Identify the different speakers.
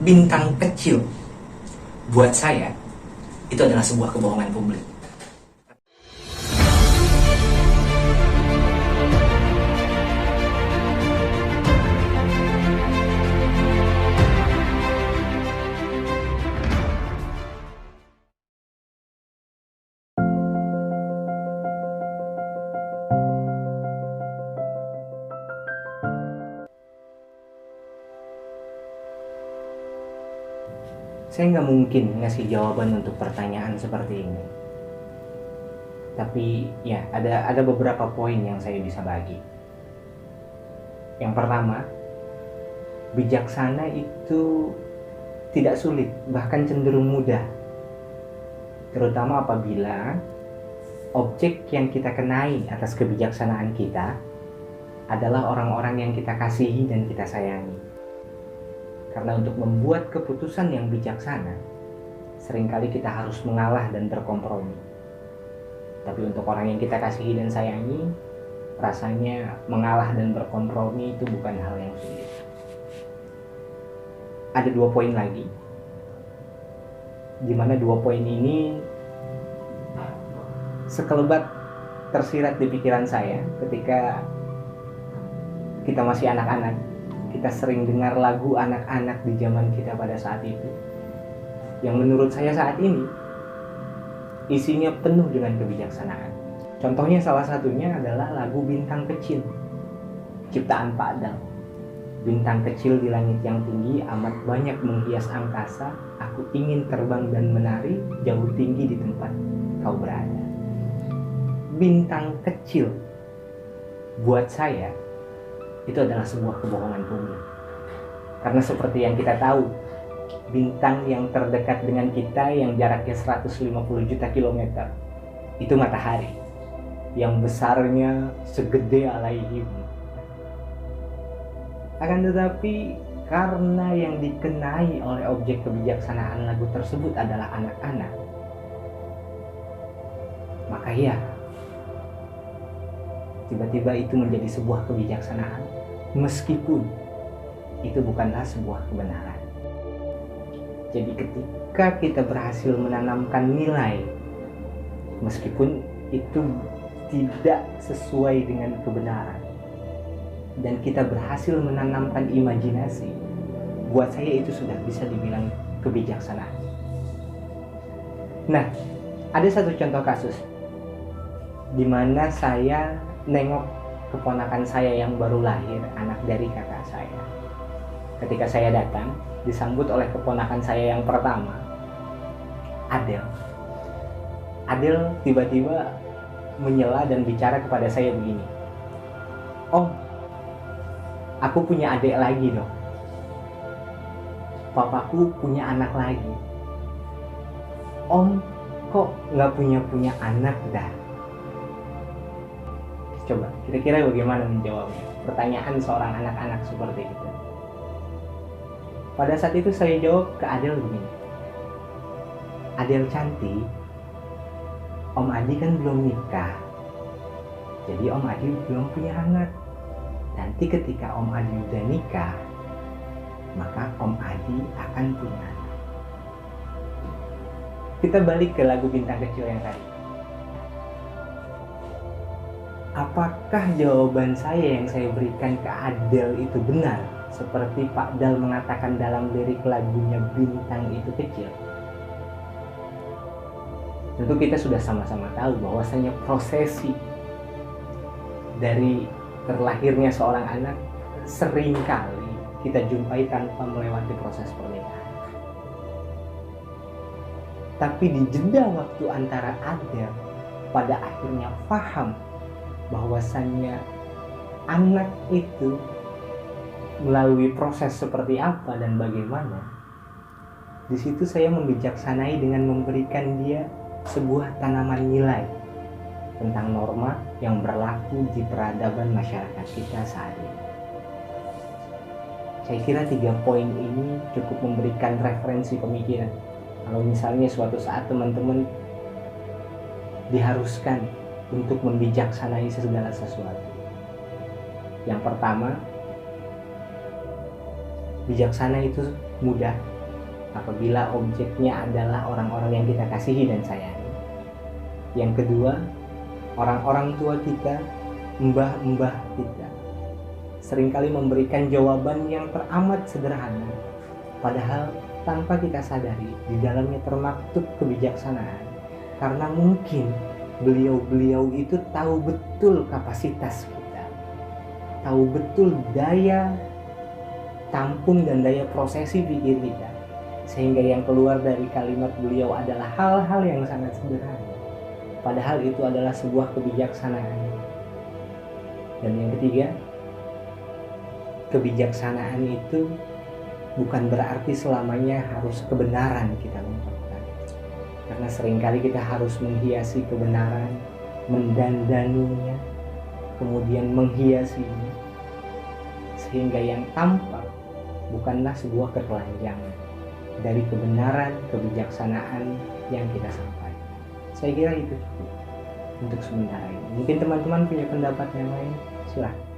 Speaker 1: bintang kecil buat saya itu adalah sebuah kebohongan publik. Saya nggak mungkin ngasih jawaban untuk pertanyaan seperti ini. Tapi ya ada beberapa poin yang saya bisa bagi. Yang pertama, bijaksana itu tidak sulit, bahkan cenderung mudah. Terutama apabila objek yang kita kenai atas kebijaksanaan kita adalah orang-orang yang kita kasihi dan kita sayangi. Karena untuk membuat keputusan yang bijaksana, seringkali kita harus mengalah dan berkompromi. Tapi untuk orang yang kita kasihi dan sayangi, rasanya mengalah dan berkompromi itu bukan hal yang sulit. Ada 2 poin lagi, di mana 2 poin ini sekelebat tersirat di pikiran saya ketika kita masih anak-anak. Kita sering dengar lagu anak-anak di zaman kita pada saat itu, yang menurut saya saat ini isinya penuh dengan kebijaksanaan. Contohnya salah satunya adalah lagu Bintang Kecil, ciptaan Pak Dal. Bintang kecil di langit yang tinggi, amat banyak menghias angkasa, aku ingin terbang dan menari jauh tinggi di tempat kau berada. Bintang kecil buat saya itu adalah sebuah kebohongan publik. Karena seperti yang kita tahu, bintang yang terdekat dengan kita yang jaraknya 150 juta kilometer itu matahari, yang besarnya segede Alaihim. Akan tetapi karena yang dikenai oleh objek kebijaksanaan lagu tersebut adalah anak-anak, maka ya, tiba-tiba itu menjadi sebuah kebijaksanaan, meskipun itu bukanlah sebuah kebenaran. Jadi ketika kita berhasil menanamkan nilai, meskipun itu tidak sesuai dengan kebenaran, dan kita berhasil menanamkan imajinasi, buat saya itu sudah bisa dibilang kebijaksanaan. Nah, ada satu contoh kasus di mana saya nengok keponakan saya yang baru lahir, anak dari kakak saya. Ketika saya datang, disambut oleh keponakan saya yang pertama, Adel. Adel tiba-tiba menyela dan bicara kepada saya begini, "Om, aku punya adik lagi dong. Papaku punya anak lagi. Om, kok nggak punya anak dah?" Coba, kira-kira bagaimana menjawabnya? Pertanyaan seorang anak-anak seperti itu. Pada saat itu saya jawab ke Adel begini, "Adel cantik, Om Adi kan belum nikah. Jadi Om Adi belum punya anak. Nanti ketika Om Adi udah nikah, maka Om Adi akan punya anak." Kita balik ke lagu Bintang Kecil yang tadi. Apakah jawaban saya yang saya berikan ke Adel itu benar, seperti Pak Dal mengatakan dalam lirik lagunya Bintang Itu Kecil? Tentu kita sudah sama-sama tahu bahwasanya prosesi dari terlahirnya seorang anak seringkali kita jumpai tanpa melewati proses pernikahan. Tapi di jeda waktu antara Adel pada akhirnya paham bahwasannya anak itu melalui proses seperti apa dan bagaimana, di situ saya membijaksanai dengan memberikan dia sebuah tanaman nilai tentang norma yang berlaku di peradaban masyarakat kita saat ini. Saya kira 3 poin ini cukup memberikan referensi pemikiran. Kalau misalnya suatu saat teman-teman diharuskan untuk membijaksanai segala sesuatu. Yang pertama, Bijaksana itu mudah apabila objeknya adalah orang-orang yang kita kasihi dan sayangi. Yang kedua, orang-orang tua kita, mbah-mbah kita, seringkali memberikan jawaban yang teramat sederhana, padahal tanpa kita sadari di dalamnya termaktub kebijaksanaan. Karena mungkin beliau-beliau itu tahu betul kapasitas kita, tahu betul daya tampung dan daya prosesi pikir kita, sehingga yang keluar dari kalimat beliau adalah hal-hal yang sangat sederhana, padahal itu adalah sebuah kebijaksanaan. Dan yang ketiga, kebijaksanaan itu bukan berarti selamanya harus kebenaran kita ungkapkan, karena seringkali kita harus menghiasi kebenaran, mendandaninya, kemudian menghiasinya, sehingga yang tampak bukanlah sebuah ketelanjangan dari kebenaran, kebijaksanaan yang kita sampaikan. Saya kira itu cukup untuk sementara ini. Mungkin teman-teman punya pendapat yang lain, silahkan.